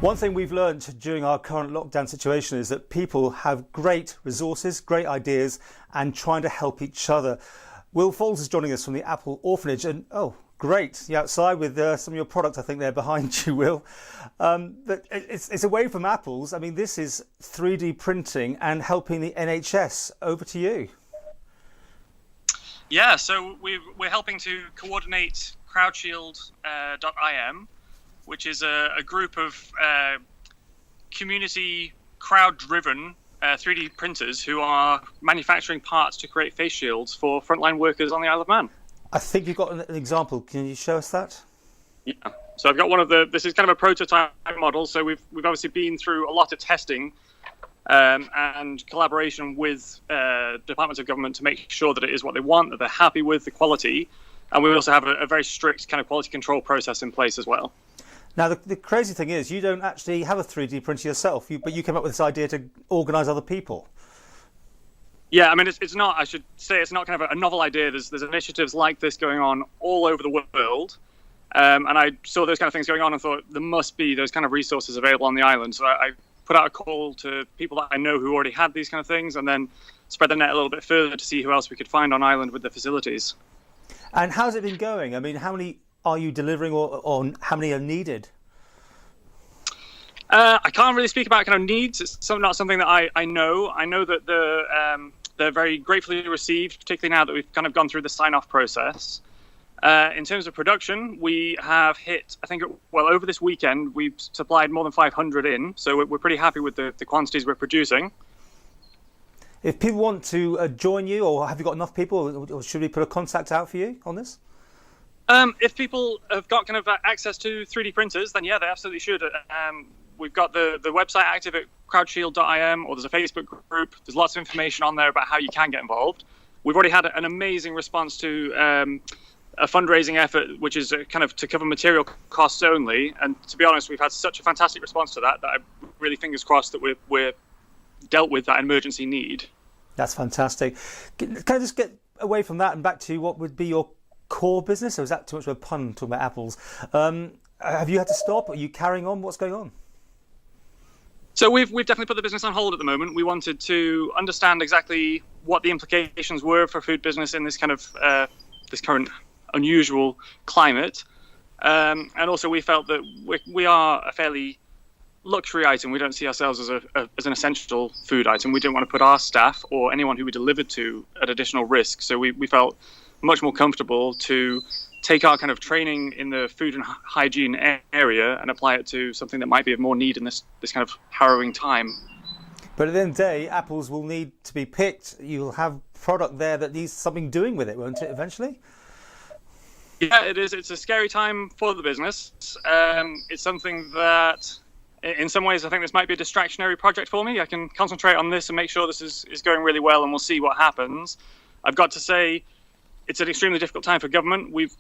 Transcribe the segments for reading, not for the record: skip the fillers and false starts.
One thing we've learned during our current lockdown situation is that people have great resources, great ideas, and trying to help each other. Will Faulds is joining us from the Apple Orphanage, and oh, great, you're outside with some of your products, I think they're behind you, Will. But it's away from apples. I mean, this is 3D printing and helping the NHS. Over to you. Yeah, so we're helping to coordinate CrowdShield.im, which is a group of community crowd-driven 3D printers who are manufacturing parts to create face shields for frontline workers on the Isle of Man. I think you've got an example. Can you show us that? Yeah. So I've got one of this is kind of a prototype model. So we've obviously been through a lot of testing and collaboration with departments of government to make sure that it is what they want, that they're happy with the quality. And we also have a very strict kind of quality control process in place as well. Now, the crazy thing is you don't actually have a 3D printer yourself, but you came up with this idea to organise other people. Yeah, I mean, it's not, I should say, it's not kind of a novel idea. There's initiatives like this going on all over the world. And I saw those kind of things going on and thought there must be those kind of resources available on the island. So I put out a call to people that I know who already had these kind of things and then spread the net a little bit further to see who else we could find on island with the facilities. And how's it been going? I mean, how many are you delivering or how many are needed? I can't really speak about kind of needs. It's not something that I know. I know that they're very gratefully received, particularly now that we've kind of gone through the sign-off process. In terms of production, we have hit, I think, well, over this weekend, we've supplied more than 500 in. So we're pretty happy with the quantities we're producing. If people want to join you, or have you got enough people, or should we put a contact out for you on this? If people have got kind of access to 3D printers, then yeah, they absolutely should. We've got the website active at crowdshield.im, or there's a Facebook group. There's lots of information on there about how you can get involved. We've already had an amazing response to a fundraising effort, which is kind of to cover material costs only. And to be honest, we've had such a fantastic response to that I'm really fingers crossed that we're dealt with that emergency need. That's fantastic. Can I just get away from that and back to what would be your core business, or is that too much of a pun talking about apples? Have you had to stop? Are you carrying on? What's going on? So we've definitely put the business on hold at the moment. We wanted to understand exactly what the implications were for food business in this kind of this current unusual climate, and also we felt that we are a fairly luxury item. We don't see ourselves as an essential food item. We didn't want to put our staff or anyone who we delivered to at additional risk. So we felt much more comfortable to take our kind of training in the food and hygiene area and apply it to something that might be of more need in this kind of harrowing time. But at the end of the day, apples will need to be picked. You'll have product there that needs something doing with it, won't it, eventually? Yeah, it is. It's a scary time for the business. It's something that, in some ways, I think this might be a distractionary project for me. I can concentrate on this and make sure this is going really well, and we'll see what happens. I've got to say, it's an extremely difficult time for government. We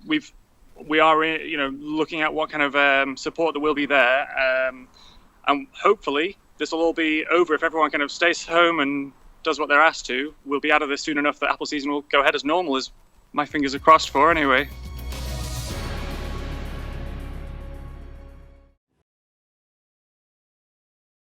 are looking at what kind of support there will be there, and hopefully this will all be over if everyone kind of stays home and does what they're asked to. We'll be out of this soon enough that apple season will go ahead as normal, as my fingers are crossed for anyway.